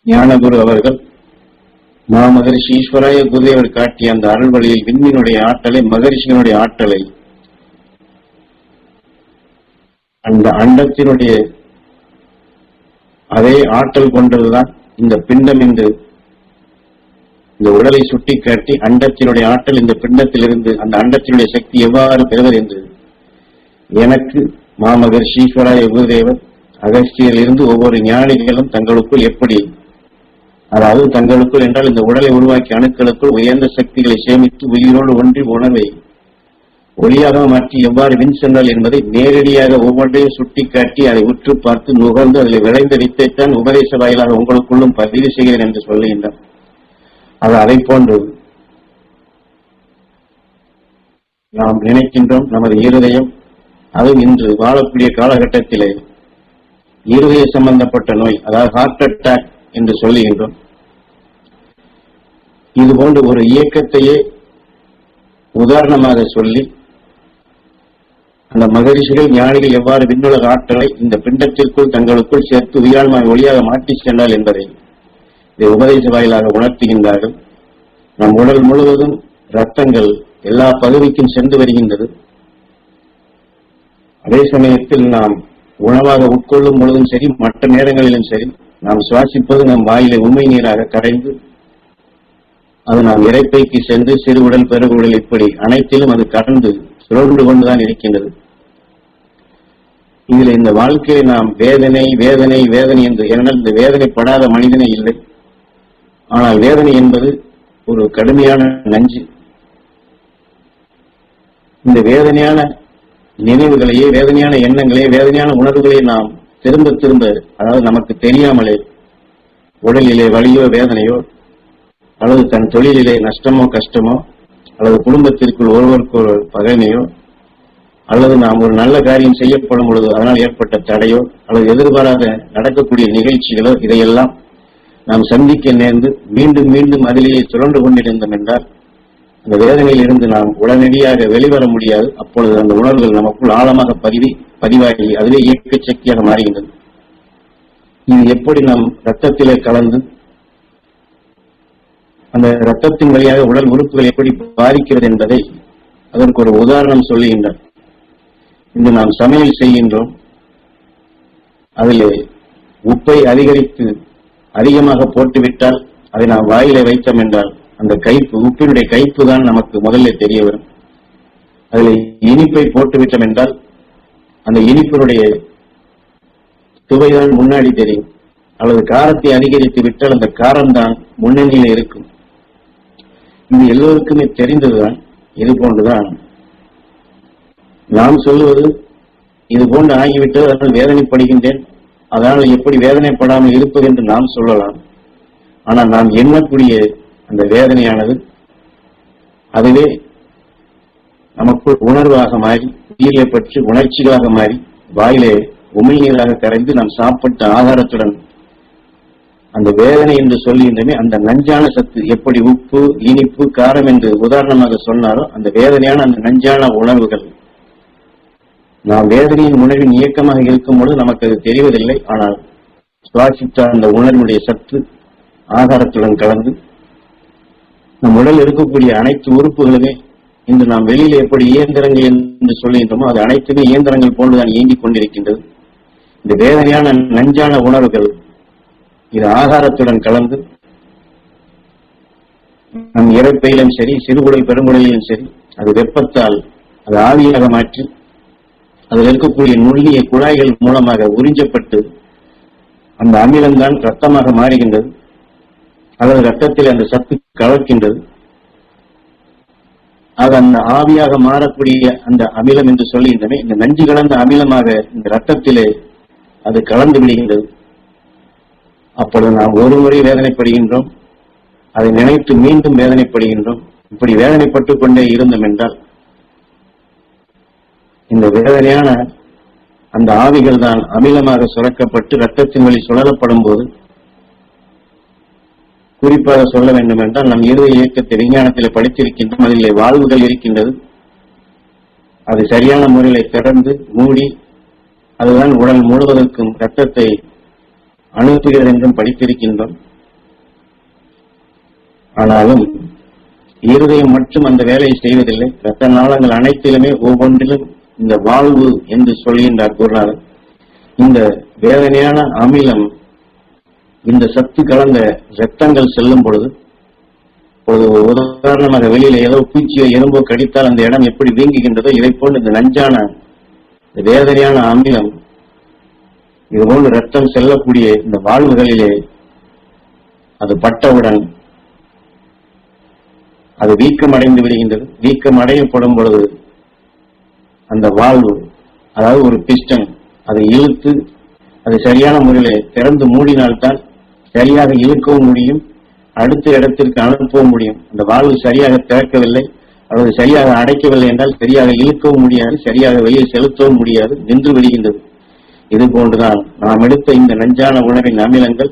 ஞானகுரு அவர்கள் மாமகரிஷி ஈஸ்வராய குருதேவர் காட்டிய அந்த அருள் வழியில் விண்மீனுடைய ஆற்றலை, மகரிஷிகளுடைய ஆற்றலை, அந்த அண்டத்தினுடைய அதே ஆற்றல் கொண்டதுதான் இந்த பிண்டம் என்று இந்த உடலை சுட்டிக்காட்டி, அண்டத்தினுடைய ஆற்றல் இந்த பிண்டத்திலிருந்து அந்த அண்டத்தினுடைய சக்தி எவ்வாறு பெறுவது என்று எனக்கு மாமகரிஷி ஈஸ்வராய குருதேவர் அகஸ்தியரிலிருந்து ஒவ்வொரு ஞானிகளும் தங்களுக்குள் எப்படி, அதாவது தங்களுக்குள் என்றால் இந்த உடலை உருவாக்கிய அணுக்களுக்குள் உயர்ந்த சக்திகளை சேமித்து உயிரோடு ஒன்றி உணர்வை ஒளியாக மாற்றி எவ்வாறு வின் சென்றால் என்பதை நேரடியாக ஒவ்வொன்றையும் சுட்டிக்காட்டி அதை உற்று பார்த்து நுகர்ந்து அதில் விளைந்த வித்தைத்தான் உபதேச வாயிலாக உங்களுக்குள்ளும் பதிவு செய்கிறேன் என்று சொல்லுகின்றார். அது அதை போன்று நாம் நினைக்கின்றோம். நமது இருதயம், அதுவும் இன்று வாழக்கூடிய காலகட்டத்திலே இருதய சம்பந்தப்பட்ட நோய், அதாவது ஹார்ட் அட்டாக் என்று சொல்லுகின்றோம். இது போன்ற ஒரு இயக்கத்தையே உதாரணமாக சொல்லி அந்த மகரிஷிகள் ஞானிகள் எவ்வாறு விண்ணுலக ஆற்றலை இந்த பிண்டத்திற்குள் தங்களுக்குள் சேர்த்து உயிரான்மாவை ஒளியாக மாற்றி சென்றால் என்பதை இந்த உபதேச வாயிலாக உணர்த்துகின்றார்கள். நம் உடல் முழுவதும் இரத்தங்கள் எல்லா பகுதிக்கும் சென்று வருகின்றது. அதே சமயத்தில் நாம் உணவாக உட்கொள்ளும் பொழுதும் சரி, மற்ற நேரங்களிலும் சரி, நாம் சுவாசிப்பது நம் வாயிலை உண்மை நீராக கரைந்து அது நாம் இறைப்பைக்கு சென்று சிறுகுடல், பெருகுடல், இப்படி அனைத்திலும் அது கடந்து சுழன்று கொண்டுதான் இருக்கின்றது. இதில் இந்த வாழ்க்கையை நாம் வேதனை வேதனை வேதனை என்று, ஏனென்றால் இந்த வேதனைப்படாத மனிதனே இல்லை. ஆனால் வேதனை என்பது ஒரு கடுமையான நஞ்சு. இந்த வேதனையான நினைவுகளையே, வேதனையான எண்ணங்களையே, வேதனையான உணர்வுகளை நாம் திரும்ப திரும்ப, அதாவது நமக்கு தெரியாமலே உடலிலே வலியோ வேதனையோ, அல்லது தன் தொழிலிலே நஷ்டமோ கஷ்டமோ, அல்லது குடும்பத்திற்குள் ஒருவருக்கு ஒரு பகைமையோ, அல்லது நாம் ஒரு நல்ல காரியம் செய்யப்படும் பொழுது அதனால் ஏற்பட்ட தடையோ, அல்லது எதிர்பாராத நடக்கக்கூடிய நிகழ்ச்சிகளோ, இதையெல்லாம் நாம் சந்திக்க நேர்ந்து மீண்டும் மீண்டும் அதிலேயே சுழன்று கொண்டிருந்தோம் என்றால் அந்த வேதனையில் இருந்து நாம் உடனடியாக வெளிவர முடியாது. அப்பொழுது அந்த உணர்வுகள் நமக்குள் ஆழமாக பதிவாகி அதிலே இயக்க சக்தியாக மாறுகின்றது. இது எப்படி நம் இரத்தத்திலே கலந்து அந்த இரத்தத்தின் வழியாக உடல் உறுப்புகள் எப்படி பாதிக்கிறது என்பதை அதற்கு ஒரு உதாரணம் சொல்லுகின்றார். இன்று நாம் சமையல் செய்கின்றோம், அதிலே உப்பை அதிகமாக போட்டுவிட்டால் அதை நாம் வாயிலை வைத்தோம் என்றால் அந்த கைப்பு, உப்பினுடைய கைப்பு தான் நமக்கு முதல்ல தெரிய வரும். அதில் இனிப்பை போட்டுவிட்டோம் என்றால் அந்த இனிப்பினுடைய சுவைதான் முன்னாடி தெரியும். அல்லது காரத்தை அதிகரித்து விட்டால் அந்த காரம்தான் முன்னணியில் இருக்கும். இது எல்லோருக்குமே தெரிந்ததுதான். இது போன்றுதான் நாம் சொல்லுவது, இது போன்று ஆகிவிட்டது, அதனால் வேதனைப்படுகின்றேன், அதனால் எப்படி வேதனைப்படாமல் இருப்பது என்று நாம் சொல்லலாம். ஆனால் நாம் எண்ணக்கூடிய அந்த வேதனையானது அதுவே நமக்குள் உணர்வாக மாறி, உயிரை பற்றி உணர்ச்சிகளாக மாறி, வாயிலே உமிழ்நீராக கரைந்து நாம் சாப்பிட்ட ஆகாரத்துடன் அந்த வேதனை என்று சொல்லுகின்றமே அந்த நஞ்சான சத்து எப்படி உப்பு, இனிப்பு, காரம் என்று உதாரணமாக சொன்னாரோ அந்த வேதனையான அந்த நஞ்சான உணர்வுகள் நாம் வேதனையின் உணர்வின் இயக்கமாக இருக்கும் பொழுது நமக்கு அது தெரிவதில்லை. ஆனால் சுவாசித்த அந்த உணர்வுடைய சத்து ஆகாரத்துடன் கலந்து நம் உடல் இருக்கக்கூடிய அனைத்து உறுப்புகளுமே இன்று நாம் வெளியில எப்படி இயந்திரங்கள் என்று சொல்லுகின்றோமோ அது அனைத்துமே இயந்திரங்கள் போன்றுதான் இயங்கிக் கொண்டிருக்கின்றது. இந்த வேதனையான நஞ்சான உணர்வுகள் இது ஆகாரத்துடன் கலந்து நம் இறைப்பையிலும் சரி, சிறுகுடல் பெருங்குடலிலும் சரி, அது வெப்பத்தால் அது ஆவியாக மாற்றி அதில் இருக்கக்கூடிய நுண்ணிய குழாய்கள் மூலமாக உறிஞ்சப்பட்டு அந்த அமிலம்தான் ரத்தமாக மாறுகின்றது. அல்லது ரத்தத்தில் அந்த சத்து கலக்கின்றது. அது அந்த ஆவியாக மாறக்கூடிய அந்த அமிலம் என்று சொல்லுகின்றன இந்த நஞ்சு கலந்த அமிலமாக இந்த ரத்தத்திலே அது கலந்து விடுகின்றது. அப்பொழுது நாம் ஒரு முறை வேதனைப்படுகின்றோம், அதை நினைத்து மீண்டும் வேதனைப்படுகின்றோம். இப்படி வேதனைப்பட்டுக் கொண்டே இருந்தோம் என்றால் இந்த வேதனையான அந்த ஆவிகள் தான் அமிலமாக சுரக்கப்பட்டு ரத்தத்தின் வழி சுழலப்படும் போது, குறிப்பாக சொல்ல வேண்டும் என்றால் நம் இருதய இயக்கத்தை விஞ்ஞானத்தில் படித்திருக்கின்றோம். அதிலே வாழ்வுகள் இருக்கின்றது. அது சரியான முறையில திறந்து மூடி அதுதான் உடல் முழுவதற்கும் ரத்தத்தை அனுப்புகிறது என்றும் படித்திருக்கின்றோம். ஆனாலும் இருதயம் மட்டும் அந்த வேலையை செய்வதில்லை. இரத்த நாளங்கள் அனைத்திலுமே ஒவ்வொன்றிலும் இந்த வாழ்வு என்று சொல்கின்றார் குருநாதர். இந்த வேதனையான அமிலம், இந்த சத்து கலந்த இரத்தங்கள் செல்லும் பொழுது, உதாரணமாக வெளியில ஏதோ பூச்சியோ எறும்போ கடித்தால் அந்த இடம் எப்படி வீங்குகின்றதோ, இதை போன்று இந்த நஞ்சான வேதனையான அமிலம் இதுபோன்று ரத்தம் செல்லக்கூடிய இந்த வாழ்வுகளிலே அது பட்டவுடன் அது வீக்கம் அடைந்து விடுகின்றது. வீக்கம் அடையப்படும் பொழுது அந்த வாழ்வு, அதாவது ஒரு பிஸ்டன், அதை இழுத்து அதை சரியான முறையில் திறந்து மூடினால்தான் சரியாக இழுக்கவும் முடியும், அடுத்த இடத்திற்கு அனுப்பவும் முடியும். அந்த வாழ்வு சரியாக திறக்கவில்லை அல்லது சரியாக அடைக்கவில்லை என்றால் சரியாக இழுக்கவும் முடியாது, சரியாக வெளியே செலுத்தவும் முடியாது, நின்று விடுகின்றது. இது போன்றுதான் நாம் எடுத்த இந்த நஞ்சான உணவின் அமிலங்கள்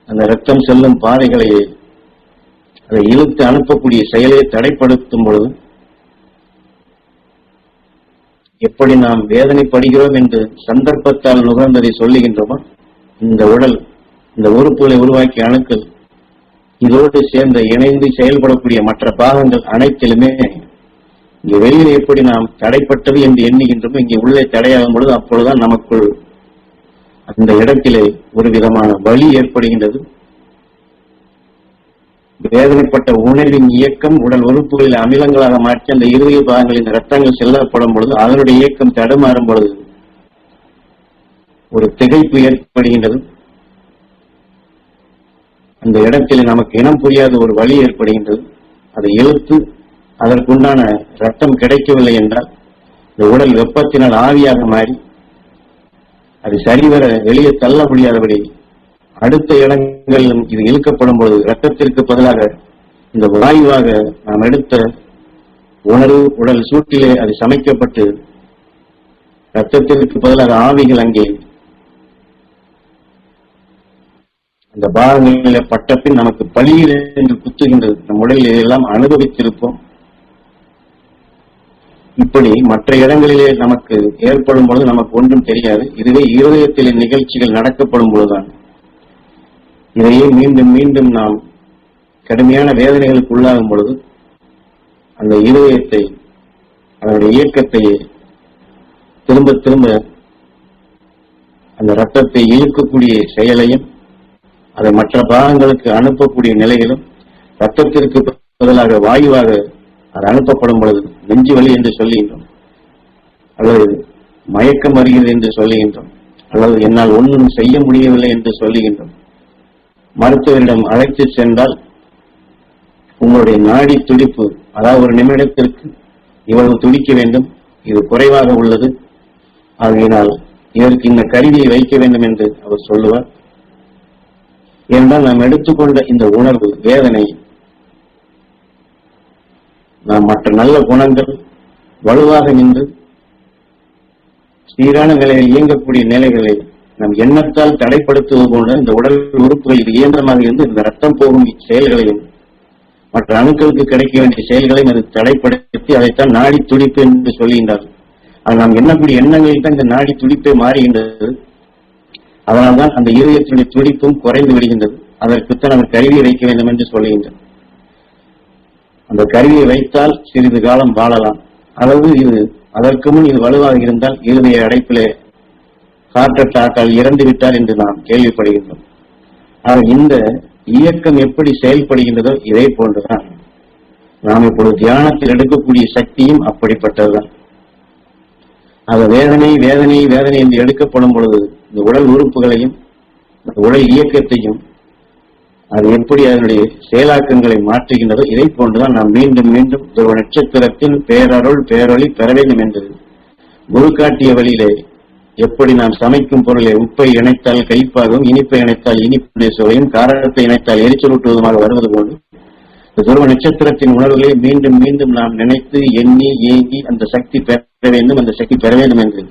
அந்த இரத்தம் செல்லும் பாதைகளை அதை இழுத்து அனுப்பக்கூடிய செயலை தடைப்படுத்தும் பொழுது எப்படி நாம் வேதனைப்படுகிறோம் என்று சந்தர்ப்பத்தால் நுகர்ந்ததை சொல்லுகின்றோமோ, இந்த உடல், இந்த உறுப்புகளை உருவாக்கிய அணுக்கள் இதோடு சேர்ந்த இணைந்து செயல்படக்கூடிய மற்ற பாகங்கள் அனைத்திலுமே இங்கே வெளியில எப்படி நாம் தடைப்பட்டது என்று எண்ணுகின்றோமோ, இங்கே உள்ளே தடையாகும் பொழுது அப்பொழுதுதான் நமக்குள் அந்த இடத்திலே ஒரு விதமான வலி ஏற்படுகின்றது. வேதனைப்பட்ட உணர்வின் இயக்கம் உடல் உறுப்புகளில் அமிலங்களாக மாற்றி அந்த இருதய பாகங்களின் இரத்தங்கள் செல்லப்படும் பொழுது அதனுடைய இயக்கம் தடுமாறும் பொழுது ஒரு திகைப்பு ஏற்படுகின்றது. அந்த இடத்தில் நமக்கு இனம் புரியாத ஒரு வலி ஏற்படுகின்றது. அதை இழுத்து அதற்குண்டான ரத்தம் கிடைக்கவில்லை என்றால் இந்த உடல் வெப்பத்தினால் ஆவியாக மாறி அது சரிவர வெளியே தள்ள முடியாதபடி அடுத்த இடங்களிலும் இது இழுக்கப்படும் பொழுது ரத்தத்திற்கு பதிலாக இந்த வாயுவாக நாம் எடுத்த உணர்வு உடல் சூட்டிலே அது சமைக்கப்பட்டு ரத்தத்திற்கு பதிலாக ஆவிகள் அங்கே அந்த பாகங்களில பட்ட பின் நமக்கு பலியில் என்று குத்துகின்றது. நம் உடலில் இதெல்லாம் அனுபவித்திருப்போம். இப்படி மற்ற இடங்களிலே நமக்கு ஏற்படும் பொழுது நமக்கு ஒன்றும் தெரியாது. இதுவே இருதயத்திலே நிகழ்ச்சிகள் நடக்கப்படும் பொழுதுதான் இதையே மீண்டும் மீண்டும் நாம் கடுமையான வேதனைகளுக்கு உள்ளாகும் பொழுது அந்த இருதயத்தை, அதனுடைய இயக்கத்தை திரும்ப திரும்ப அந்த ரத்தத்தை இழுக்கக்கூடிய செயலையும் அதை மற்ற பாகங்களுக்கு அனுப்பக்கூடிய நிலையிலும் ரத்தத்திற்கு பதிலாக வாயுவாக அது அனுப்பப்படும் பொழுது நெஞ்சு வலி என்று சொல்லுகின்றோம், அல்லது மயக்கம் வருகிறது என்று சொல்லுகின்றோம், அல்லது என்னால் ஒன்றும் செய்ய முடியவில்லை என்று சொல்லுகின்றோம். மருத்துவரிடம் அழைத்து சென்றால் உங்களுடைய நாடி துடிப்பு, அதாவது ஒரு நிமிடத்திற்கு இவ்வளவு துடிக்க வேண்டும், இது குறைவாக உள்ளது, ஆகையினால் இதற்கு இந்த கருவியை வைக்க வேண்டும் என்று அவர் சொல்லுவார். ஏனென்றால் நாம் எடுத்துக்கொண்ட இந்த உணர்வு, வேதனை, நாம் மற்ற நல்ல குணங்கள் வலுவாக நின்று சீரான நிலையில் இயங்கக்கூடிய நிலைகளை நம் எண்ணத்தால் தடைப்படுத்துவது போன்ற இந்த உடல் உறுப்புகள் இது இயந்திரமாக இருந்து இந்த ரத்தம் போகும் செயல்களையும் மற்ற அணுக்களுக்கு கிடைக்க வேண்டிய செயல்களையும் அது தடைப்படுத்தி அதைத்தான் நாடி துடிப்பு என்று சொல்கின்றார்கள். அது நாம் எண்ணக்கூடிய எண்ணங்களில் தான் இந்த நாடி துடிப்பை மாறுகின்றது. அதனால்தான் அந்த இதயத்தினுடைய துடிப்பும் குறைந்து விடுகின்றது. அதற்குத்தான் அவர் கருவியை வைக்க வேண்டும் என்று சொல்லுகின்றார். அந்த கருவியை வைத்தால் சிறிது காலம் வாழலாம். அதாவது இது அதற்கு முன் இது வலுவாக இருந்தால் இருதய அடைப்பிலே காற்றட்டாக்கால் இறந்து விட்டார் என்று நாம் கேள்விப்படுகின்றோம். ஆக இந்த இயக்கம் எப்படி செயல்படுகின்றதோ இதே போன்றுதான் நாம் இப்பொழுது தியானத்தில் எடுக்கக்கூடிய சக்தியும் அப்படிப்பட்டதுதான். அது வேதனை வேதனை வேதனை என்று எடுக்கப்படும் பொழுது இந்த உடல் உறுப்புகளையும் உடல் இயக்கத்தையும் அது எப்படி அதனுடைய செயலாக்கங்களை மாற்றுகின்றதோ இதை போன்றுதான் நாம் மீண்டும் மீண்டும் ஒரு நட்சத்திரத்தின் பேரருள் பேரொளி பெற வேண்டும் என்று குரு காட்டிய வழியிலே எப்படி நாம் சமைக்கும் பொருளை உப்பை இணைத்தால் கைப்பாகவும் இனிப்பை இணைத்தால் இனிப்புடைய சுவையும் காரத்தை இணைத்தால் எரிச்சலூட்டுவதுமாக வருவது போன்று துருவ நட்சத்திரத்தின் உணர்வுகளை மீண்டும் மீண்டும் நாம் நினைத்து எண்ணி ஏங்கி அந்த சக்தி பெற வேண்டும், அந்த சக்தி பெற வேண்டும் என்று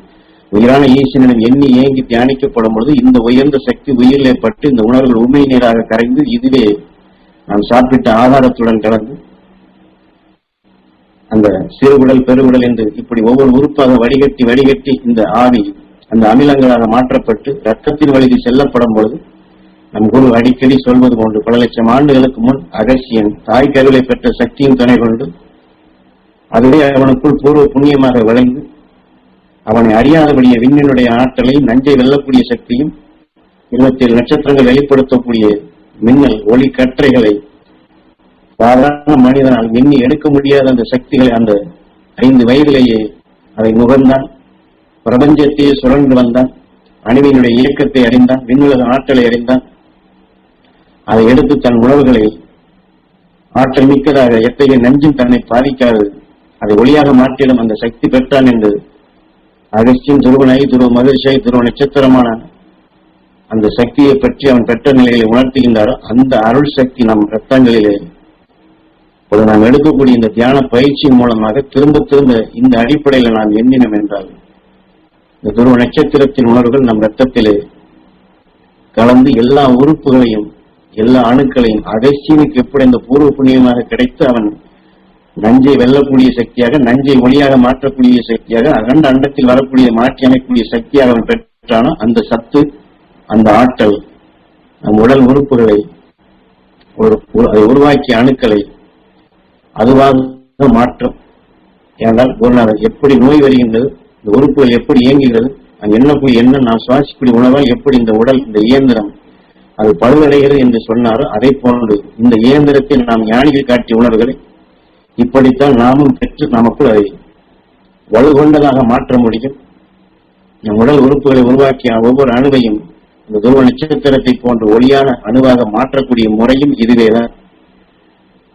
உயிரான ஈசனிடம் எண்ணி ஏங்கி தியானிக்கப்படும் பொழுது இந்த உயர்ந்த சக்தி உயிரிலே பட்டு இந்த உணர்வுகள் உண்மை நீராக கரைந்து இதுவே நாம் சாப்பிட்ட ஆதாரத்துடன் கலந்து அந்த சிறுகுடல் பெருகுடல் என்று இப்படி ஒவ்வொரு உறுப்பாக வடிகட்டி வடிகட்டி இந்த ஆவி அந்த அமிலங்களாக மாற்றப்பட்டு ரத்தத்தின் வழியில் செல்லப்படும் பொழுது நம் குரு அடிக்கடி சொல்வது போன்று பல லட்சம் ஆண்டுகளுக்கு முன் அகஸ்தியன் தாய் கருவிலை பெற்ற சக்தியின் துணை கொண்டு அதுவே அவனுக்குள் பூர்வ புண்ணியமாக விளைந்து அவனை அறியாதபடிய விண்ணினுடைய ஆற்றலை நஞ்சை வெல்லக்கூடிய சக்தியும் 27 நட்சத்திரங்கள் வெளிப்படுத்தக்கூடிய மின்னல் ஒளி கற்றைகளை சாதாரண மனிதனால் எண்ணி எடுக்க முடியாத அந்த சக்திகளை அந்த 5 வயதிலேயே அதை நுகர்ந்தான். பிரபஞ்சத்தையே சுழன்று வந்தான். அணுவினுடைய இயக்கத்தை அறிந்தான். விண்ணுலக ஆற்றலை அறிந்தான். அதை எடுத்து தன் உணவுகளை ஆற்றல் மிக்கதாக எத்தகைய நஞ்சும் தன்னை பாதிக்காது அதை ஒளியாக மாற்றிடும் அந்த சக்தி பெற்றான் என்று அகஸ்தியன் துருவனை துருவ மகிழ்ச்சியை துருவ நட்சத்திரமான அந்த சக்தியை பற்றி அவன் பெற்ற நிலைகளை உணர்த்துகின்றாரோ அந்த அருள் சக்தி நம் ரத்தங்களிலே நாம் எடுக்கக்கூடிய இந்த தியான பயிற்சியின் மூலமாக திரும்ப திரும்ப இந்த அடிப்படையில் நாம் எண்ணினோம் என்றால் இந்த துருவ நட்சத்திரத்தின் உணர்வுகள் நம் ரத்தத்திலே கலந்து எல்லா உறுப்புகளையும் எல்லா அணுக்களையும் அகஸ்தியனுக்கு எப்படி இந்த பூர்வ புண்ணியமாக கிடைத்து அவன் நஞ்சை வெல்லக்கூடிய சக்தியாக நஞ்சை ஒளியாக மாற்றக்கூடிய சக்தியாக அகண்ட அண்டத்தில் வரக்கூடிய மாற்றி அமைக்கக்கூடிய சக்தியாக அவன் பெற்றானோ அந்த சத்து அந்த ஆற்றல் நம் உடல் உறுப்புகளை உருவாக்கிய அணுக்களை அதுவாக மாற்றம். ஏனென்றால் குருநாதர் எப்படி நோய் வருகின்றது, இந்த உறுப்புகள் எப்படி இயங்குகிறது, நாம் எண்ணக்கூடிய எண்ணம் நாம் சுவாசிக்கூடிய உணவால் எப்படி இந்த உடல் இந்த இயந்திரம் அது பழுவடைகிறது என்று சொன்னாரோ அதை போன்று இந்த இயந்திரத்தில் நாம் ஞானிகள் காட்டிய உணர்வுகளை இப்படித்தான் நாமும் பெற்று நமக்குள் அதை வலுகொண்டதாக மாற்ற முடியும். நம் உடல் உறுப்புகளை உருவாக்கிய ஒவ்வொரு அணுவையும் இந்த துருவ நட்சத்திரத்தை போன்ற ஒளியான அணுவாக மாற்றக்கூடிய முறையும் இதுவேதான்.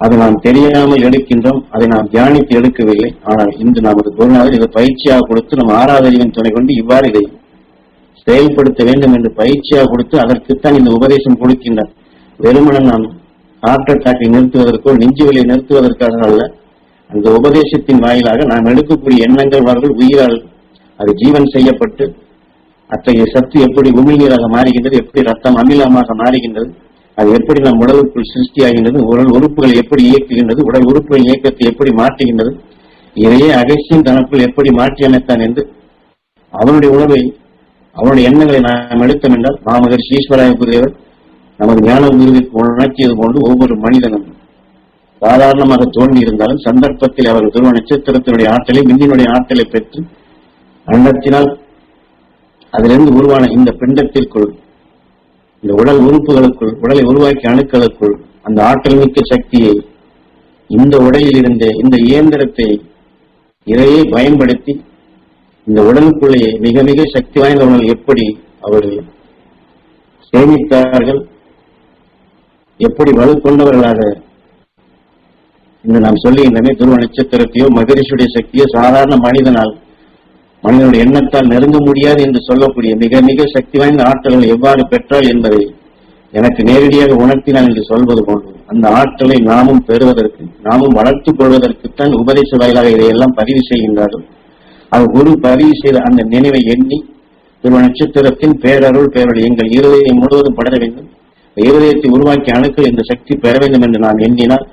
அதை நாம் தெரியாமல் எடுக்கின்றோம், அதை நாம் தியானித்து எடுக்கவில்லை. ஆனால் இன்று நமது குருநாதர் இதை பயிற்சியாக கொடுத்து நம் ஆறாதறிவின் துணை கொண்டு இவ்வாறு இதை செயல்படுத்த வேண்டும் என்று பயிற்சியாக கொடுத்து அதற்குத்தான் இந்த உபதேசம் கொடுக்கின்றார். வெறுமனம் நாம் ஹார்ட் அட்டாக்கை நிறுத்துவதற்கோ நெஞ்சுவலியை நிறுத்துவதற்காக அல்ல, அந்த உபதேசத்தின் வாயிலாக நாம் எடுக்கக்கூடிய எண்ணங்கள் அவர்கள் உயிரால் அது ஜீவன் செய்யப்பட்டு அத்தகைய சத்து எப்படி உமிழ்நீராக மாறுகின்றது, எப்படி ரத்தம் அமிலமாக மாறுகின்றது, அது எப்படி நம் உடலுக்குள் சிருஷ்டியாகின்றது, உடல் உறுப்புகள் எப்படி இயக்குகின்றது, உடல் உறுப்புகளின் இயக்கத்தை எப்படி மாற்றுகின்றது, இதையே அகஸ்தியன் தனக்குள் எப்படி மாற்றி அமைத்தான் என்று அவனுடைய உணவை அவனுடைய எண்ணங்களை நாம் எடுத்தோம் என்றால் மாமகரிஷி ஈஸ்வராய குருதேவர் நமது ஞான குருவிற்கு உணர்த்தியது போன்று ஒவ்வொரு மனிதனும் சாதாரணமாக தோன்றி இருந்தாலும் சந்தர்ப்பத்தில் அவர் துருவ நட்சத்திரத்தினுடைய ஆற்றலை விண்ணினுடைய ஆற்றலை பெற்று அண்டத்தினால் அதிலிருந்து உருவான இந்த பிண்டத்திற்குள் இந்த உடல் உறுப்புகளுக்குள் உடலை உருவாக்கிய அணுக்களுக்குள் அந்த ஆற்றல் மிக்க சக்தியை இந்த உடலில் இருந்த இந்த இயந்திரத்தை இதையே பயன்படுத்தி இந்த உடலுக்குள்ளே மிக மிக சக்தி வாய்ந்த உணர்வு எப்படி அவர்கள் சேமித்தார்கள், எப்படி வலு கொண்டவர்களாக இன்று நாம் சொல்லுகின்றமே துருவ நட்சத்திரத்தையோ மகரிஷியுடைய சக்தியோ சாதாரண மனிதனுடைய எண்ணத்தால் நெருங்க முடியாது என்று சொல்லக்கூடிய மிக மிக சக்தி வாய்ந்த ஆற்றல்களை எவ்வாறு பெற்றால் என்பதை எனக்கு நேரடியாக உணர்த்தினான் என்று சொல்வது போன்று அந்த ஆற்றலை நாமும் பெறுவதற்கு நாமும் வளர்த்துக் கொள்வதற்குத்தான் உபதேச வாயிலாக இதையெல்லாம் பதிவு செய்கின்றார்கள். அது குரு பதிவு செய்த அந்த நினைவை எண்ணி துருவ நட்சத்திரத்தின் பேரருள் பேரொழி எங்கள் இருதயம் முழுவதும் படர வேண்டும், இருதயத்தை உருவாக்கிய அணுக்கள் இந்த சக்தி பெற வேண்டும் என்று நாம் எண்ணினால்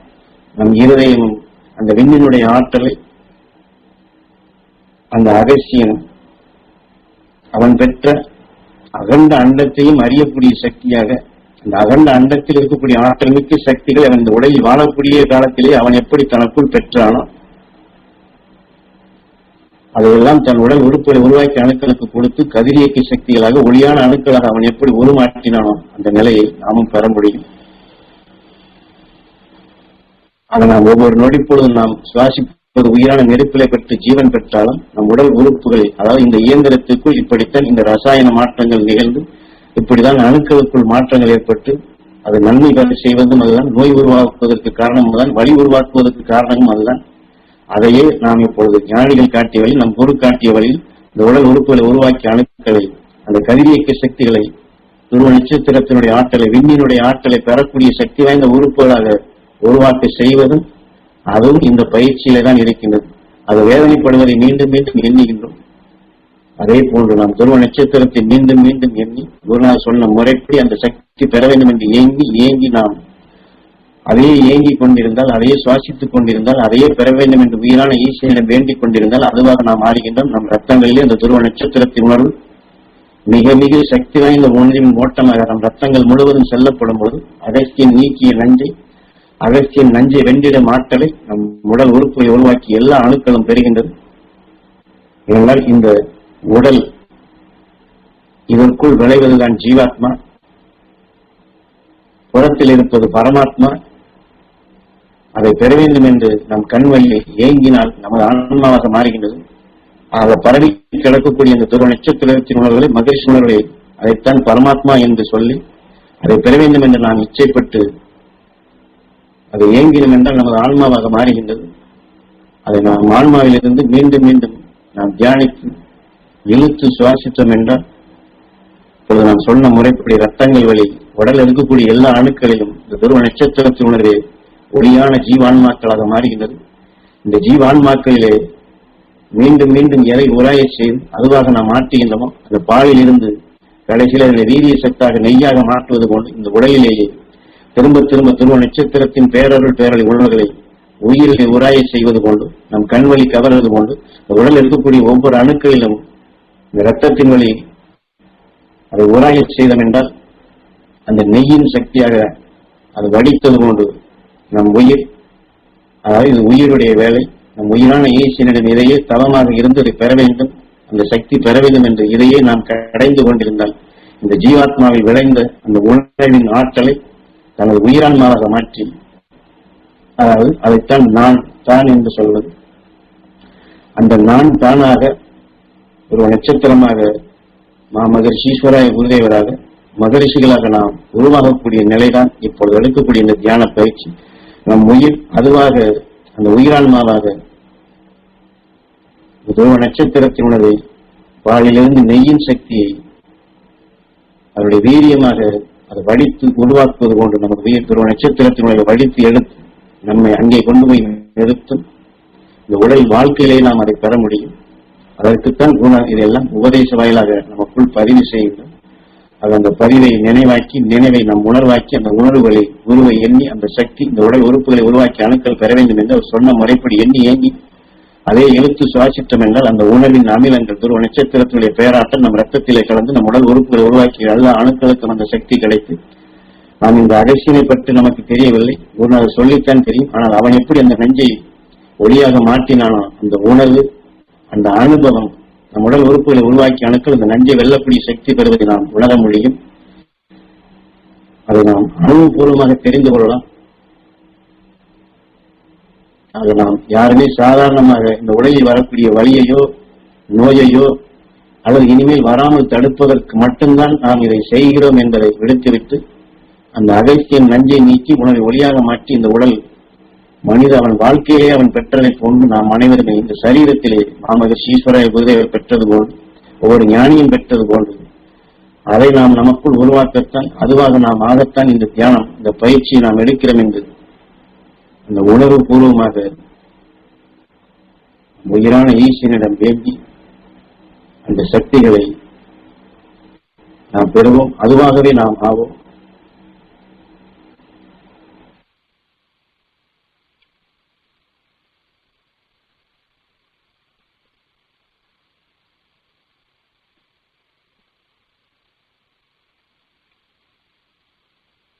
நம் இருதயமும் அந்த விண்ணினுடைய ஆற்றலை அந்த அகஸ்தியன் அவன் பெற்ற அகண்ட அண்டத்தையும் அறியக்கூடிய சக்தியாக அந்த அகண்ட அண்டத்தில் இருக்கக்கூடிய ஆற்றல் மிக்க சக்திகளை அவன் இந்த உலகில் வாழக்கூடிய காலத்திலே அவன் எப்படி தனக்குள் பெற்றானோ அதையெல்லாம் தன் உடல் உறுப்புகளை உருவாக்கிய அணுக்களுக்கு கொடுத்து கதிரியக்க சக்திகளாக ஒளியான அணுக்களாக அவன் எப்படி உருமாற்றினானோ அந்த நிலையை நாமும் பெற முடியும். அதை நாம் ஒவ்வொரு நொடிப்பொழுதும் நாம் சுவாசிப்பது உயிரான நெருப்பிலை பெற்று ஜீவன் பெற்றாலும் நம் உடல் உறுப்புகளை அதாவது இந்த இயந்திரத்திற்குள் இப்படித்தான் இந்த ரசாயன மாற்றங்கள் நிகழ்ந்து இப்படிதான் அணுக்களுக்குள் மாற்றங்கள் ஏற்பட்டு அது நன்மை செய்வதும் அதுதான், நோய் உருவாக்குவதற்கு காரணமும் அதுதான், வலி உருவாக்குவதற்கு காரணமும் அதுதான். அதையே நாம் இப்பொழுது ஞானிகள் காட்டிய வழி நம் குரு காட்டிய வழியில் இந்த உடல் உறுப்புகளை உருவாக்கிய அணுக்களை அந்த கதிரியக்க சக்திகளை துருவ நட்சத்திரத்தினுடைய ஆற்றலை விண்ணினுடைய ஆற்றலை பெறக்கூடிய சக்தி வாய்ந்த உறுப்புகளாக உருவாக்க செய்வதும் அதுவும் இந்த பயிற்சியிலே தான் இருக்கின்றது. அது வேதனைப்படுவதை மீண்டும் மீண்டும் எண்ணுகின்றோம். அதே போன்று நாம் துருவ நட்சத்திரத்தை மீண்டும் மீண்டும் எண்ணி குருநாதர் சொன்ன முறைப்படி அந்த சக்தி பெற வேண்டும் என்று ஏங்கி நாம் அதையே ஏங்கிக் கொண்டிருந்தால் அதையே சுவாசித்துக் கொண்டிருந்தால் அதையே பெற வேண்டும் என்று உயிரான ஈசனிடம் வேண்டிக் கொண்டிருந்தால் அதுவாக நாம் மாறுகின்றோம். நம் ரத்தங்களிலே அந்த துருவ நட்சத்திரத்தின் உணர்வு மிக மிக சக்தி வாய்ந்த உணர்வின் ஓட்டமாக நம் ரத்தங்கள் முழுவதும் செல்லப்படும் போது அகஸ்தியன் நீக்கிய நஞ்சை, அகஸ்தியன் நஞ்சை வென்றிடும் ஆற்றலை நம் உடல் உறுப்புகளை உருவாக்கி எல்லா அணுக்களும் பெறுகின்றது. இதனால் இந்த உடல் இதற்குள் விளைவதுதான் ஜீவாத்மா, புறத்தில் இருப்பது பரமாத்மா. அதை பெற வேண்டும் என்று நம் கண் வழியை ஏங்கினால் நமது ஆன்மாவாக மாறுகின்றது. ஆக பரவி கிடக்கக்கூடிய அந்த துருவ நட்சத்திரத்தின் உணர்வுகளை மகிழ்ச்சி உணர்வுகளை அதைத்தான் பரமாத்மா என்று சொல்லி அதை பெற வேண்டும் என்று நாம் இச்சைப்பட்டு அதை ஏங்கினோம் என்றால் நமது ஆன்மாவாக மாறுகின்றது. அதை நாம் ஆன்மாவிலிருந்து மீண்டும் மீண்டும் நாம் தியானித்து இழுத்து சுவாசித்தோம் என்றால் இப்பொழுது நாம் சொன்ன முறைப்படி ரத்தங்கள் வழி உடல் இருக்கக்கூடிய எல்லா அணுக்களிலும் இந்த துருவ நட்சத்திரத்தின் உணர்வே ஒளியான ஜீவான்மாக்களாக மாறுகின்றது. இந்த ஜீவான்மாக்களிலே மீண்டும் மீண்டும் எதை உராய செய்து அதுவாக நாம் மாற்றுகின்றோமோ அந்த பாலில் இருந்து கடைசியில் வீரிய சத்தாக நெய்யாக மாற்றுவது கொண்டு இந்த உடலிலேயே திரும்ப திரும்ப துருவ நட்சத்திரத்தின் பேரருள் பேரலை உணர்வுகளை உயிரிலே உராய செய்வது கொண்டு நம் கண் வழி கவர்வது கொண்டு இந்த உடல் இருக்கக்கூடிய ஒவ்வொரு அணுக்களிலும் இந்த ரத்தத்தின் வழி அதை உராய செய்தோம் என்றால் அந்த நெய்யின் சக்தியாக அது வடித்தது கொண்டு நம் உயிர், அதாவது இது உயிருடைய வேலை, நம் உயிரான ஈசனிடம் இதையே தவமாக இருந்து அதை பெற வேண்டும், அந்த சக்தி பெற வேண்டும் என்று இதையே நாம் கடைந்து கொண்டிருந்தால் இந்த ஜீவாத்மாவை விளைந்த அந்த உணர்வின் ஆற்றலை தனது உயிரான்மாவாக மாற்றி, அதாவது அதைத்தான் நான் தான் என்று சொல்வது, அந்த நான் தானாக ஒரு நட்சத்திரமாக மகரிஷீஸ்வராய குருதேவராக மகரிஷிகளாக நாம் உருவாகக்கூடிய நிலைதான் இப்பொழுது எடுக்கக்கூடிய இந்த தியான பயிற்சி. நம் உயிர் அதுவாக அந்த உயிரான்மாவாக துருவ நட்சத்திரத்தின் உணர்வை பாலிலிருந்து நெய்யின் சக்தியை அதனுடைய வீரியமாக அதை வடித்து உருவாக்குவது கொண்டு நமது உயிர் துருவ நட்சத்திரத்தின் உணர்வை வடித்து எடுத்து நம்மை அங்கே கொண்டு போய் நிறுத்தும். இந்த உடல் வாழ்க்கையிலே நாம் அதை பெற முடியும். அதற்குத்தான் இதெல்லாம் உபதேச வாயிலாக நமக்குள் பதிவு செய்கின்றோம். அது அந்த பதிவை நினைவாக்கி, நினைவை நம் உணர்வாக்கி, அந்த உணர்வுகளை குருவை எண்ணி அந்த சக்தி இந்த உடல் உறுப்புகளை உருவாக்கி அணுக்கள் பெற வேண்டும் என்று அவர் சொன்ன முறைப்படி எண்ணி ஏங்கி அதே எழுத்து சுவாசித்தம் என்றால் அந்த உணவின் அமிலங்கள் துருவ நட்சத்திரத்தினுடைய பேராட்டம் நம் ரத்தத்திலே கலந்து நம் உடல் உறுப்புகளை உருவாக்கி எல்லா அணுக்களுக்கும் அந்த சக்தி கிடைத்து நாம் இந்த அகசியனை பற்றி நமக்கு தெரியவில்லை, அதை சொல்லித்தான் தெரியும். ஆனால் அவன் எப்படி அந்த நெஞ்சை ஒளியாக மாற்றினானோ அந்த உணர்வு, அந்த அனுபவம் நம் உடல் உறுப்புகளை உருவாக்கி அணுக்கள் இந்த நஞ்சை வெல்லக்கூடிய சக்தி பெறுவதை நாம் உணர முடியும். அதை நாம் அனுபவபூர்வமாக தெரிந்து கொள்ளலாம். அது நாம் யாருமே சாதாரணமாக இந்த உடலில் வரக்கூடிய வலியையோ நோயையோ அல்லது இனிமேல் வராமல் தடுப்பதற்கு மட்டும்தான் நாம் இதை செய்கிறோம் என்பதை விடுத்துவிட்டு அந்த அகஸ்தியன் நஞ்சை நீக்கி உணவை ஒளியாக மாற்றி இந்த உடல் மனித அவன் வாழ்க்கையிலே அவன் பெற்றதை போன்று நாம் அனைவருமே இந்த சரீரத்திலே மகரிஷி ஈஸ்வராய குருதேவர் பெற்றது போன்று ஒவ்வொரு ஞானியும் பெற்றது போன்று அதை நாம் நமக்குள் உருவாக்கத்தான் அதுவாக நாம் ஆகத்தான் இந்த தியானம் இந்த பயிற்சியை நாம் எடுக்கிறோம் என்று அந்த உணர்வு பூர்வமாக உயிரான ஈசனிடம் வேண்டி அந்த சக்திகளை நாம் பெறுவோம். அதுவாகவே நாம் ஆவோம்.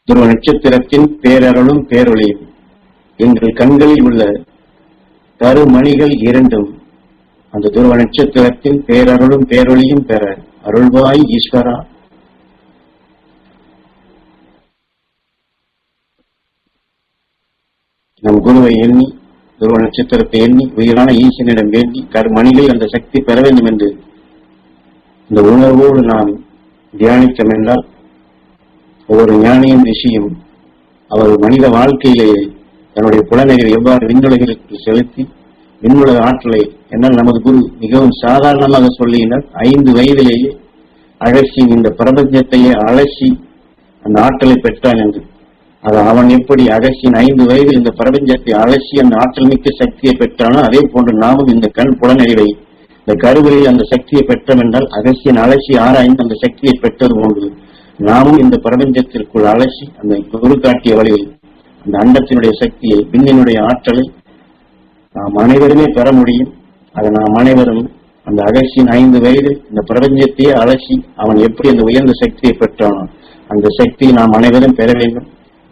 துருவ நட்சத்திரத்தின் பேரருளும் பேரொளியும் எங்கள் கண்களில் உள்ள கருமணிகள் இரண்டும் அந்த துருவ நட்சத்திரத்தின் பேரருளும் பேரொளியும் பெற அருள்வாய் ஈஸ்வரா. நம் குருவை எண்ணி துருவ நட்சத்திரத்தை எண்ணி உயிரான ஈசனிடம் வேண்டி கருமணிகள் அந்த சக்தி பெற வேண்டும் என்று இந்த உணர்வோடு நாம் தியானித்தோம் என்றால் ஒவ்வொரு ஞானியும் ரிஷியும் அவர் மனித வாழ்க்கையிலேயே தன்னுடைய புலனைகளை எவ்வாறு விண்ணுலகிற்கு செலுத்தி விண்ணுலக ஆற்றலை என்னால் நமது குரு மிகவும் சாதாரணமாக சொல்லுகிறார். 5 வயதிலேயே அலசி இந்த பிரபஞ்சத்தையே அலசி அந்த ஆற்றலை பெற்றான் என்று. அது அவன் எப்படி அகசியின் 5 வயதில் இந்த பிரபஞ்சத்தை அலசி அந்த ஆற்றல் மிக்க சக்தியை பெற்றானோ அதே போன்று நாமும் இந்த கண் புலனறிவை இந்த கருவறையில் அந்த சக்தியை பெற்றோம் என்றால் அகசியின் அலசி ஆராய்ந்து அந்த சக்தியை பெற்றது போன்று நாமும் இந்த பிரபஞ்சத்திற்குள் அலசி அந்த குரு காட்டிய வழியில் அந்த அண்டத்தினுடைய சக்தியை விண்ணினுடைய ஆற்றலை நாம் அனைவருமே பெற முடியும். அதை நாம் அனைவரும் அந்த அகஸ்டின் 5 வயதில் இந்த பிரபஞ்சத்தையே அலசி அவன் எப்படி அந்த உயர்ந்த சக்தியை பெற்றானோ அந்த சக்தியை நாம் அனைவரும் பெற வேண்டும்.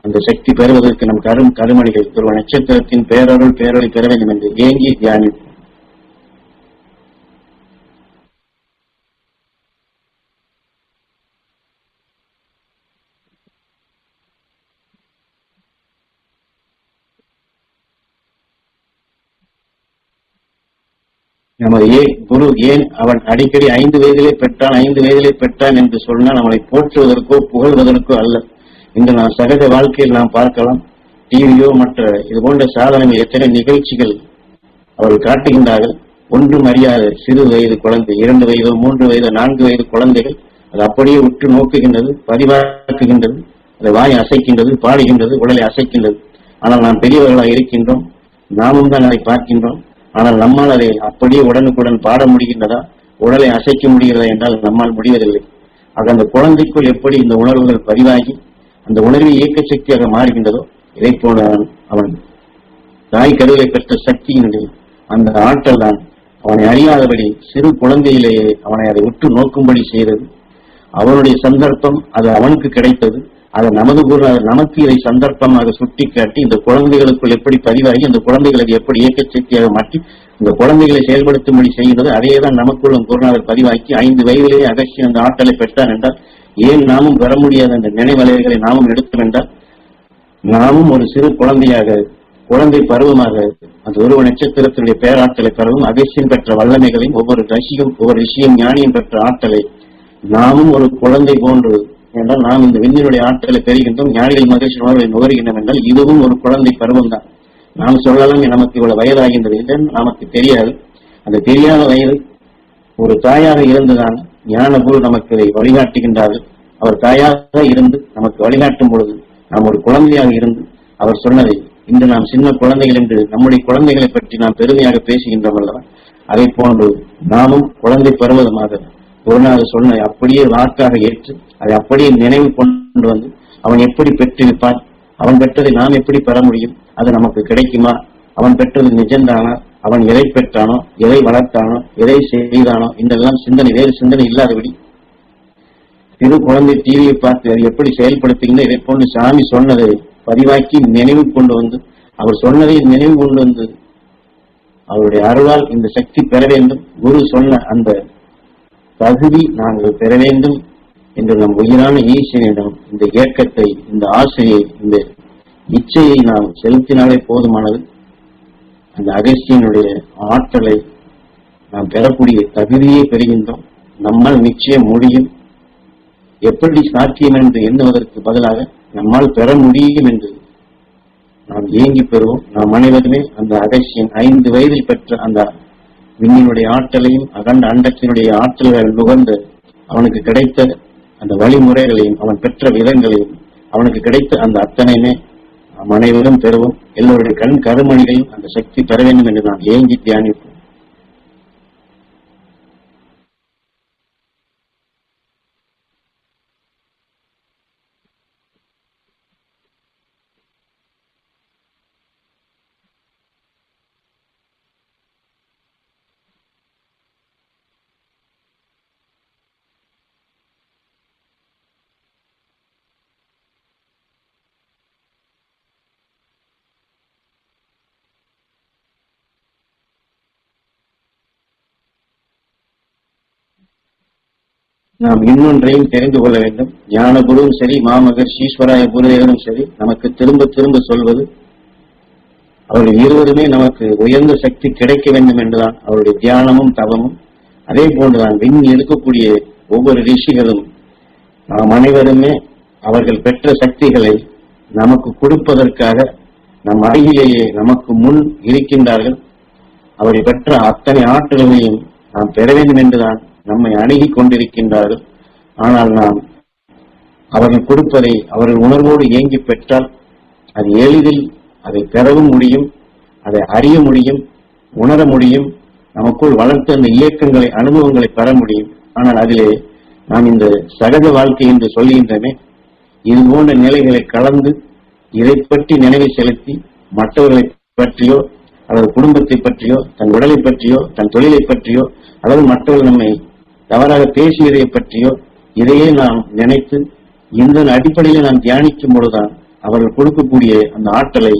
அந்த சக்தி பெறுவதற்கு நம் கருமணிகள் துருவ நட்சத்திரத்தின் பேரருள் பேரொளி பெற வேண்டும் என்று ஏங்கி தியானிப்போம். நமது குரு ஏன் அவன் அடிக்கடி 5 வயதிலே பெற்றான் என்று சொன்னால் நம்மளை போற்றுவதற்கோ புகழ்வதற்கோ அல்ல. இன்று நாம் சகஜ வாழ்க்கையில் நாம் பார்க்கலாம். டிவியோ மற்ற இது போன்ற சாதனைகள் எத்தனை நிகழ்ச்சிகள் அவர்கள் காட்டுகின்றார்கள். ஒன்றும் அறியாத சிறு வயது குழந்தை, 2 வயதோ 3 வயதோ 4 வயது குழந்தைகள் அது அப்படியே உற்று நோக்குகின்றது, பதிவாக்குகின்றது, அதை வாய் அசைக்கின்றது, பாடுகின்றது, உடலை அசைக்கின்றது. ஆனால் நாம் பெரியவர்களாக இருக்கின்றோம், நாமும் தான் அதை பார்க்கின்றோம். ஆனால் நம்மால் அதை அப்படியே உடனுக்குடன் பாட முடிகின்றதா, உடலை அசைக்க முடிகிறதா என்றால் நம்மால் முடிவதில்லை. ஆக அந்த குழந்தைக்குள் எப்படி இந்த உணர்வுகள் பதிவாகி அந்த உணர்வை இயக்க சக்தியாக மாறுகின்றதோ இதை போல அவன் தாய் கருவிலை பெற்ற சக்தியினுடைய அந்த ஆற்றல் தான் அவனை அறியாதபடி சிறு குழந்தையிலேயே அவனை அதை உற்று நோக்கும்படி செய்தது. அவனுடைய சந்தர்ப்பம் அது அவனுக்கு கிடைத்தது. அதை நமக்கு இதை சந்தர்ப்பமாக சுட்டிக்காட்டி இந்த குழந்தைகளுக்குள் எப்படி பதிவாகி அந்த குழந்தைகளை எப்படி இயக்க சக்தியாக மாற்றி இந்த குழந்தைகளை செயல்படுத்தும்படி செய்கிறது. அதையேதான் நமக்குள்ளும் குருநாதர் பதிவாக்கி 5 வயதிலேயே அகஸ்டியன் அந்த ஆற்றலை பெற்றார் என்றால் ஏன் நாமும் பெற முடியாத அந்த நினைவலைகளை நாமும் எடுத்தோம் என்றால் நாமும் ஒரு சிறு குழந்தையாக குழந்தை பருவமாக அந்த ஒரு நட்சத்திரத்தினுடைய பேராற்றலை பெறவும் அகஸ்டியன் பெற்ற வல்லமைகளையும் ஒவ்வொரு ரிஷியும் ஞானியும் பெற்ற ஆற்றலை நாமும் ஒரு குழந்தை போன்று என்றால் நாம் இந்த விண்ணினுடைய ஆற்றலை பெறுகின்றோம். ஞானிகள் மகிழ்ச்சி உணர்வை நுகர்கின்றோம் என்றால் இதுவும் ஒரு குழந்தை பருவம் தான். நாம் சொல்லலாம் நமக்கு இவ்வளவு வயதாகின்றது என்று நமக்கு தெரியாது. அந்த தெரியாத வயது ஒரு தாயாக இருந்துதான் ஞானகுரு நமக்கு இதை வழிகாட்டுகின்றார்கள். அவர் தாயாக இருந்து நமக்கு வழிகாட்டும் பொழுது நாம் ஒரு குழந்தையாக இருந்து அவர் சொன்னதை இன்று நாம் சின்ன குழந்தைகள் என்று நம்முடைய குழந்தைகளை பற்றி நாம் பெருமையாக பேசுகின்றோம் அல்லவா, அதை போன்று நாமும் குழந்தை பருவமாக குருநாதர் சொன்ன அப்படியே வாக்காக ஏற்று அதை அப்படியே நினைவு கொண்டு வந்து அவன் எப்படி பெற்றிருப்பான், அவன் பெற்றதை நாம் எப்படி பெற முடியும், அது நமக்கு கிடைக்குமா, அவன் பெற்றது நிஜம்தானா, அவன் எதை பெற்றானோ, எதை வளர்த்தானோ, எதை செய்தானோ இதெல்லாம் சிந்தனை வேறு சிந்தனை இல்லாதபடி சிறு குழந்தை டிவியை பார்த்து அதை எப்படி செயல்படுத்துகின்ற இதை போன்று சாமி சொன்னதை பதிவாக்கி நினைவு கொண்டு வந்து அவர் சொன்னதை நினைவு கொண்டு வந்து அவருடைய அருளால் இந்த சக்தி பெற வேண்டும், குரு சொன்ன அந்த தகுதி நாங்கள் பெற வேண்டும் என்று நம் உயிரான ஈசனிடம் இந்த இயக்கத்தை, இந்த ஆசையை, இந்த இச்சையை நாம் செலுத்தினாலே போதுமானது. அந்த அகஸ்டியனுடைய ஆற்றலை நாம் பெறக்கூடிய தகுதியை பெறுகின்றோம். நம்மால் நிச்சயம் முடியும். எப்படி சாத்தியம் என்று எண்ணுவதற்கு பதிலாக நம்மால் பெற முடியும் என்று நாம் ஏங்கி பெறுவோம். நாம் அனைவருமே அந்த அகஸ்டியன் 5 வயதில் பெற்ற அந்த விண்ணினுடைய ஆற்றலையும் அகண்ட அண்டத்தினுடைய ஆற்றல்கள் நுகர்ந்து அவனுக்கு கிடைத்த அந்த வழிமுறைகளையும் அவன் பெற்ற விதங்களையும் அவனுக்கு கிடைத்த அந்த அத்தனையுமே நாம் அனைவரும் பெறுவோம். எல்லோருடைய கருமணிகளையும் அந்த சக்தி பெற வேண்டும் என்று நாம் ஏங்கி தியானிப்போம். நாம் இன்னொன்றையும் தெரிந்து கொள்ள வேண்டும். ஞான குருவும் சரி, மாமகர்ஷி ஈஸ்வராய குருதேவரும் சரி, நமக்கு திரும்ப திரும்ப சொல்வது அவர்கள் இருவருமே நமக்கு உயர்ந்த சக்தி கிடைக்க வேண்டும் என்றுதான் அவருடைய தியானமும் தவமும். அதே போன்றுதான் விண் இருக்கக்கூடிய ஒவ்வொரு ரிஷிகளும் நாம் அனைவருமே அவர்கள் பெற்ற சக்திகளை நமக்கு கொடுப்பதற்காக நம் அருகிலேயே நமக்கு முன் இருக்கின்றார்கள். அவர்கள் பெற்ற அத்தனை ஆற்றல்களையும் நாம் பெற வேண்டும் என்றுதான் நம்மை அணுகி கொண்டிருக்கின்றார்கள். ஆனால் நாம் அவர்கள் கொடுப்பதை அவர்கள் உணர்வோடு ஏங்கி பெற்றால் அது எளிதில் அதை பெறவும் முடியும், அதை அறிய முடியும், உணர முடியும், நமக்குள் வளர்த்த அந்த இயக்கங்களை அனுபவங்களை பெற முடியும். ஆனால் அதிலே நாம் இந்த சகஜ வாழ்க்கை என்று சொல்கின்றமே, இது போன்ற நிலைகளை கலந்து இதை பற்றி நினைவை செலுத்தி மற்றவர்களை பற்றியோ அல்லது குடும்பத்தை பற்றியோ, தன் உடலை பற்றியோ, தன் தொழிலை பற்றியோ, அல்லது மற்றவர்கள் நம்மை தவறாக பேசியதை பற்றியோ இதையே நாம் நினைத்து இந்த அடிப்படையில் நாம் தியானிக்கும் பொழுதுதான் அவர்கள் கொடுக்கக்கூடிய அந்த ஆற்றலை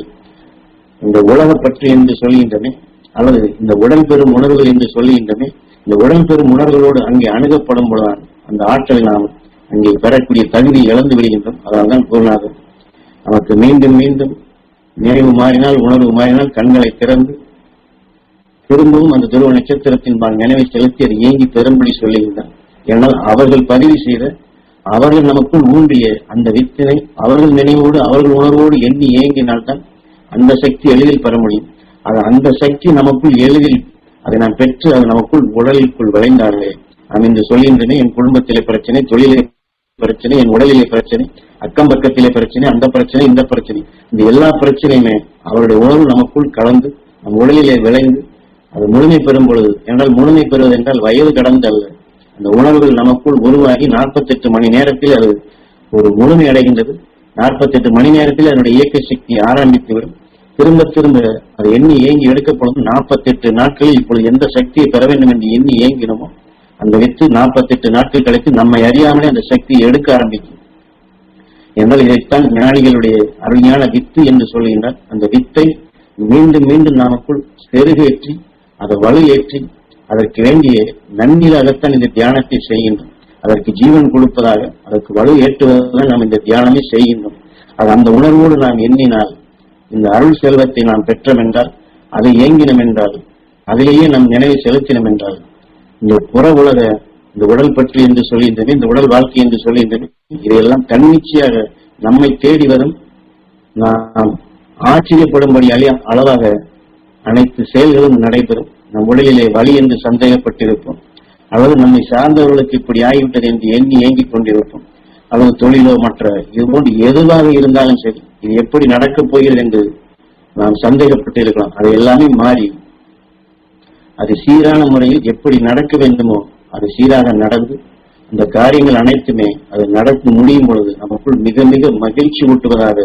இந்த உலக பற்றி என்று சொல்கின்றமே, அல்லது இந்த உடல் பெறும் உணர்வுகள் என்று சொல்லுகின்றமே, இந்த உடல் பெறும் உணர்வுகளோடு அங்கே அணுகப்படும் பொழுதுதான் அந்த ஆற்றலை நாம் அங்கே பெறக்கூடிய தகுதி இழந்து விடுகின்றோம். அதனால்தான் குருநாதர் நமக்கு மீண்டும் மீண்டும் நினைவு மாறினால், உணர்வு மாறினால் கண்களை திறந்து திரும்பவும் அந்த துருவ நட்சத்திரத்தின் நினைவை செலுத்தி அதை ஏங்கி பெரும்படி சொல்லுகின்றார். ஏனால் அவர்கள் பதிவு செய்த, அவர்கள் நமக்குள் ஊன்றிய அந்த வித்தினை அவர்கள் நினைவோடு அவர்கள் உணர்வோடு எண்ணி ஏங்கினால்தான் அந்த சக்தி எளிதில் பெற முடியும். அது அந்த சக்தி நமக்குள் எளிதில் அதை நாம் பெற்று அது நமக்குள் உடலுக்குள் விளைந்தாலே நாம் இன்று சொல்கின்றன, என் குடும்பத்திலே பிரச்சனை, தொழிலே பிரச்சனை, என் உடலிலே பிரச்சனை, அக்கம் பக்கத்திலே பிரச்சனை, அந்த பிரச்சனை, இந்த பிரச்சனை, இந்த எல்லா பிரச்சனையுமே அவருடைய உணர்வு நமக்குள் கலந்து நம் உடலிலே விளைந்து அது முழுமை பெறும் பொழுது, என்றால் முழுமை பெறுவது என்றால் வயது கடந்து அல்ல, அந்த உணர்வுகள் நமக்குள் உருவாகி 48 மணி நேரத்தில் அது ஒரு முழுமை அடைகின்றது. 48 மணி நேரத்தில் அதனுடைய இயக்க சக்தி ஆரம்பித்துவிடும். திரும்ப திரும்ப அது எண்ணி ஏங்கி எடுக்கப்படும். 48 நாட்களில் இப்பொழுது எந்த சக்தியை பெற வேண்டும் என்று எண்ணி ஏங்கினோமோ அந்த வித்து 48 நாட்கள் கழித்து நம்மை அறியாமலே அந்த சக்தியை எடுக்க ஆரம்பிக்கும். என்றால் இதைத்தான் ஞானிகளுடைய அருமையான வித்து என்று சொல்கின்றார். அந்த வித்தை மீண்டும் மீண்டும் நமக்குள் செருகேற்றி அதை வலு ஏற்றி அதற்கு வேண்டிய நன்னிலாகத்தான் இந்த தியானத்தை செய்கின்றோம். அதற்கு ஜீவன் கொடுப்பதாக, அதற்கு வலு ஏற்றுவதாக நாம் இந்த தியானமே செய்கின்றோம். அது அந்த உணர்வோடு நாம் எண்ணினால், இந்த அருள் செல்வத்தை நாம் பெற்றோம் என்றால், அதை ஏங்கினோம் என்றால், அதிலேயே நம் நினைவை செலுத்தினோம் என்றால், இந்த புற உலக இந்த உடல் பற்றி என்று சொல்கின்றன, இந்த உடல் வாழ்க்கை என்று சொல்கின்றன, இதையெல்லாம் தன்னிச்சையாக நம்மை தேடி வரும் நாம் ஆச்சரியப்படும்படி அளவாக அனைத்து செயல்களும் நடைபெறும். நம் உடலிலே வலி என்று சந்தேகப்பட்டிருப்போம், அல்லது நம்மை சார்ந்தவர்களுக்கு இப்படி ஆகிவிட்டது என்று எண்ணி ஏங்கிக் கொண்டிருப்போம், அல்லது தொழிலோ மற்ற இதுபோன்று எதுவாக இருந்தாலும் சரி, இது எப்படி நடக்கப் போகிறது என்று நாம் சந்தேகப்பட்டிருக்கலாம். அது எல்லாமே மாறி அது சீரான முறையில் எப்படி நடக்க வேண்டுமோ அது சீராக நடந்து அந்த காரியங்கள் அனைத்துமே அது நடந்து முடியும் பொழுது நமக்குள் மிக மிக மகிழ்ச்சி ஊட்டுவதாக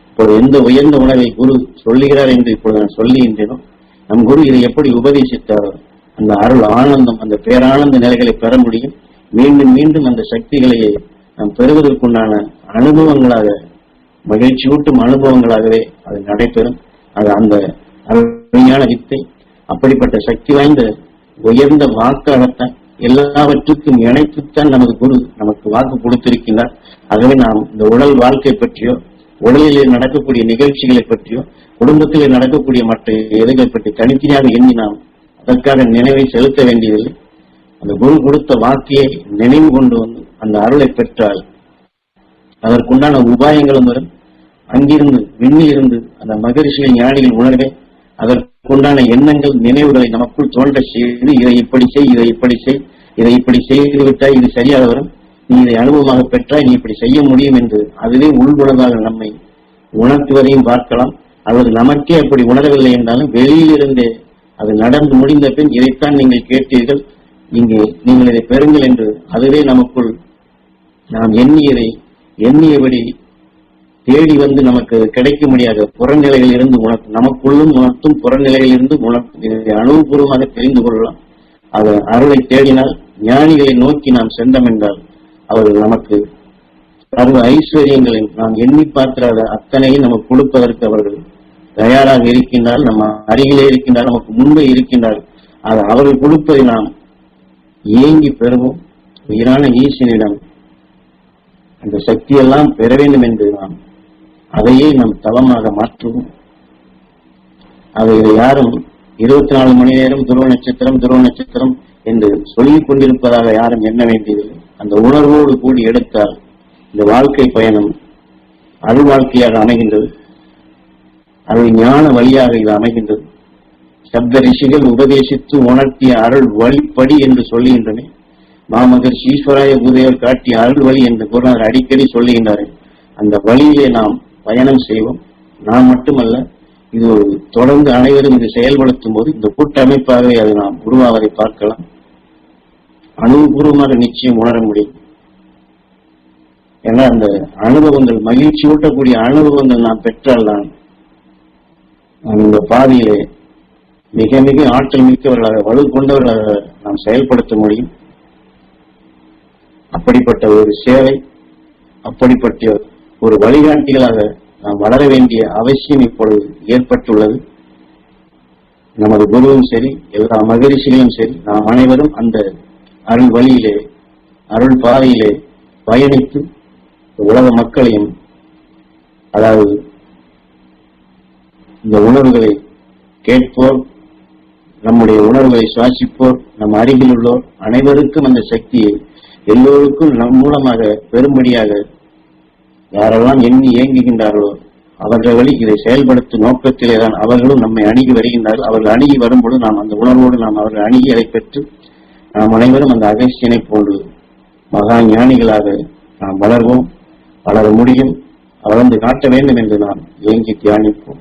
இப்போது எந்த உயர்ந்த உணவை குரு சொல்லுகிறார் என்று இப்பொழுது நான் சொல்லுகின்றேனோ, நம் குரு இதை எப்படி உபதேசித்தாரோ அந்த அருள் ஆனந்தம், அந்த பேரானந்த நிலைகளை பெற முடியும். மீண்டும் மீண்டும் அந்த சக்திகளையே நாம் பெறுவதற்குண்டான அனுபவங்களாக, மகிழ்ச்சியூட்டும் அனுபவங்களாகவே அது நடைபெறும். அது அந்த அருமையான வித்தை அப்படிப்பட்ட சக்தி வாய்ந்த உயர்ந்த வாக்காகத்தான் எல்லாவற்றுக்கும் இணைத்துத்தான் நமது குரு நமக்கு வாக்கு கொடுத்திருக்கின்றார். ஆகவே நாம் இந்த உடல் வாழ்க்கை பற்றியோ, உடலிலே நடக்கக்கூடிய நிகழ்ச்சிகளை பற்றியோ, குடும்பத்திலே நடக்கக்கூடிய மற்ற எதைகளை பற்றி தனித்தனியாக எண்ணி நாம் அதற்காக நினைவை செலுத்த வேண்டியதில்லை. அந்த குரு கொடுத்த வாக்கியை நினைவு கொண்டு வந்து அந்த அருளை பெற்றால் அதற்குண்டான உபாயங்களும் வரும். அங்கிருந்து விண்ணிலிருந்து அந்த மகரிஷிகள் ஞானிகள் உணர்வே அதற்குண்டான எண்ணங்கள் நினைவுகளை நமக்குள் தோன்ற செய்து, இதை இப்படி செய், இதை இப்படி செய், இதை இப்படி செய்து விட்டால் இது சரியாக வரும், நீ இதை அனுபவமாக பெற்றால் நீ இப்படி செய்ய முடியும் என்று அதுவே உள்குணமாக நம்மை உணர்த்துவதையும் பார்க்கலாம். அல்லது நமக்கே அப்படி உணரவில்லை என்றாலும் வெளியிலிருந்தே அது நடந்து முடிந்த பின் இதைத்தான் நீங்கள் கேட்டீர்கள், இங்கே நீங்கள் இதை பெறுங்கள் என்று அதுவே நமக்குள் நாம் எண்ணியபடி தேடி வந்து நமக்கு கிடைக்க முடியாத புறநிலைகள் இருந்து நமக்குள்ளும் உணர்த்தும் புறநிலைகள் இருந்து அனுபவபூர்வமாக தெரிந்து கொள்ளலாம். அது அருளை தேடினால், ஞானிகளை நோக்கி நாம் சென்றோம் என்றால் அவர்கள் நமக்கு சர்வ ஐஸ்வர்யங்களில் நாம் எண்ணி பார்க்கிறாத அத்தனையும் நமக்கு கொடுப்பதற்கு அவர்கள் தயாராக இருக்கின்றால், நம்ம அருகிலே இருக்கின்றால், நமக்கு முன்பே இருக்கின்றால். அது அவர்கள் கொடுப்பதை நாம் ஏங்கி பெறுவோம். உயிரான ஈசனிடம் அந்த சக்தியெல்லாம் பெற வேண்டும் என்று நாம் அதையே நாம் தவமாக மாற்றுவோம். அதை யாரும் 24 மணி நேரம் துருவ நட்சத்திரம் என்று சொல்லிக் கொண்டிருப்பதாக யாரும் எண்ண வேண்டியதில்லை. அந்த உணர்வோடு கூடி எடுத்தால் இந்த வாழ்க்கை பயணம் அருள் வாழ்க்கையாக அமைகின்றது. அருள் ஞான வழியாக இது அமைகின்றது. சப்த ரிஷிகள் உபதேசித்து உணர்த்திய அருள் வழிப்படி என்று சொல்லுகின்றன. மாமகர் ஈஸ்வராய குருதேவர் காட்டிய அருள் வழி என்று குருநாதர் அடிக்கடி சொல்லுகின்றார்கள். அந்த வழியிலே நாம் பயணம் செய்வோம். நாம் மட்டுமல்ல, இது தொடர்ந்து அனைவரும் இது செயல்படுத்தும் போது இந்த கூட்டமைப்பாகவே அது நாம் உருவாவதை பார்க்கலாம். அனுபவபூர்வமாக நிச்சயம் உணர முடியும். ஏன்னா அந்த அனுபவங்கள், மகிழ்ச்சி ஊட்டக்கூடிய அனுபவங்கள் நாம் பெற்றால்தான் நாம் இந்த பாதையிலே மிக மிக ஆற்றல் மிக்கவர்களாக வலு கொண்டவர்களாக நாம் செயல்படுத்த முடியும். அப்படிப்பட்ட ஒரு சேவை, அப்படிப்பட்ட ஒரு வழிகாட்டிகளாக நாம் வளர வேண்டிய அவசியம் இப்பொழுது ஏற்பட்டுள்ளது. நமது குருவும் சரி, எல்லா மகரிஷிகளும் சரி, நாம் அனைவரும் அந்த அருள் வழியிலே, அருள் பாதையிலே பயணித்து உலக மக்களையும், அதாவது இந்த உணர்வுகளை கேட்போர், நம்முடைய உணர்வுகளை சுவாசிப்போர், நம் அருகில் உள்ளோர் அனைவருக்கும் அந்த சக்தியை எல்லோருக்கும் நம் மூலமாக பெரும்படியாக யாரெல்லாம் எண்ணி ஏங்குகின்றார்களோ அவர்கள் வழி இதை செயல்படுத்தும் நோக்கத்திலேதான் அவர்களும் நம்மை அணுகி வருகின்றார்கள். அவர்கள் அணுகி வரும்பொழுது நாம் அந்த உணர்வோடு நாம் அவர்கள் அணுகி அதை பெற்று நாம் அனைவரும் அந்த அகஸ்தியனை போன்று மகா ஞானிகளாக நாம் வளர்வோம், வளர முடியும், வளர்ந்து காட்ட வேண்டும் என்று நாம் ஏங்கி தியானிப்போம்.